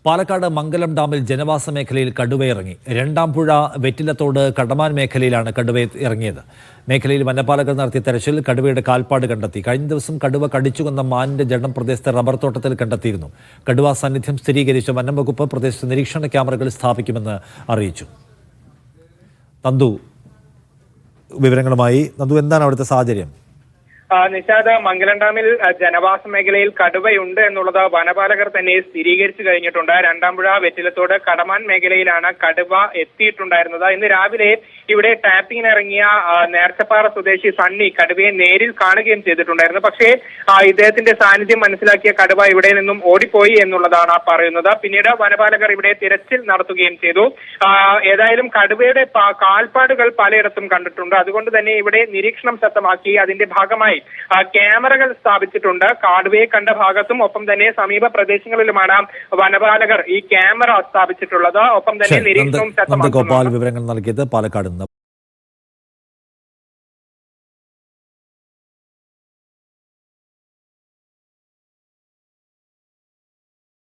പാലക്കാട് മംഗലം ഡാമിൽ ജനവാസ മേഖലയിൽ കടുവയിറങ്ങി. രണ്ടാം പുഴ വെറ്റിലത്തോട് കടമാൻ മേഖലയിലാണ് കടുവ ഇറങ്ങിയത്. മേഖലയിൽ വനപാലകർ നടത്തിയ തെരച്ചിൽ കടുവയുടെ കാൽപ്പാട് കണ്ടെത്തി. കഴിഞ്ഞ ദിവസം കടുവ കടിച്ചുകൊന്ന മാനിന്റെ ജഡം പ്രദേശത്തെ റബ്ബർ തോട്ടത്തിൽ കണ്ടെത്തിയിരുന്നു. കടുവ സാന്നിധ്യം സ്ഥിരീകരിച്ച വനം വകുപ്പ് പ്രദേശത്ത് നിരീക്ഷണ ക്യാമറകൾ സ്ഥാപിക്കുമെന്ന് അറിയിച്ചു. നന്ദു വിവരങ്ങളുമായി. നന്ദു, എന്താണ് അവിടുത്തെ സാഹചര്യം? നിഷാദ്, മംഗലം ഡാമിൽ ജനവാസ മേഖലയിൽ കടുവയുണ്ട് എന്നുള്ളത് വനപാലകർ തന്നെ സ്ഥിരീകരിച്ചു കഴിഞ്ഞിട്ടുണ്ട്. രണ്ടാംപുഴ വെറ്റിലത്തോട് കടമാൻ മേഖലയിലാണ് കടുവ എത്തിയിട്ടുണ്ടായിരുന്നത്. ഇന്ന് രാവിലെ ഇവിടെ ടാപ്പിങ്ങിനിറങ്ങിയ നേർച്ചപ്പാറ സ്വദേശി സണ്ണി കടുവയെ നേരിൽ കാണുകയും ചെയ്തിട്ടുണ്ടായിരുന്നു. പക്ഷേ ഇദ്ദേഹത്തിന്റെ സാന്നിധ്യം മനസ്സിലാക്കിയ കടുവ ഇവിടെ നിന്നും ഓടിപ്പോയി എന്നുള്ളതാണ് പറയുന്നത്. പിന്നീട് വനപാലകർ ഇവിടെ തിരച്ചിൽ നടത്തുകയും ചെയ്തു. ഏതായാലും കടുവയുടെ കാൽപ്പാടുകൾ പലയിടത്തും കണ്ടിട്ടുണ്ട്. അതുകൊണ്ട് തന്നെ ഇവിടെ നിരീക്ഷണം ശക്തമാക്കി അതിന്റെ ഭാഗമായി ക്യാമറകൾ സ്ഥാപിച്ചിട്ടുണ്ട്. കടുവയെ കണ്ട ഭാഗത്തും ഒപ്പം തന്നെ സമീപ പ്രദേശങ്ങളിലുമാണ് വനപാലകർ ഈ ക്യാമറ സ്ഥാപിച്ചിട്ടുള്ളത്. ഒപ്പം തന്നെ നിരീക്ഷണവും ശക്തമാക്കി. ഗോപാൽ വിവരങ്ങൾ നൽകിയത് പാലക്കാട് നിന്ന്.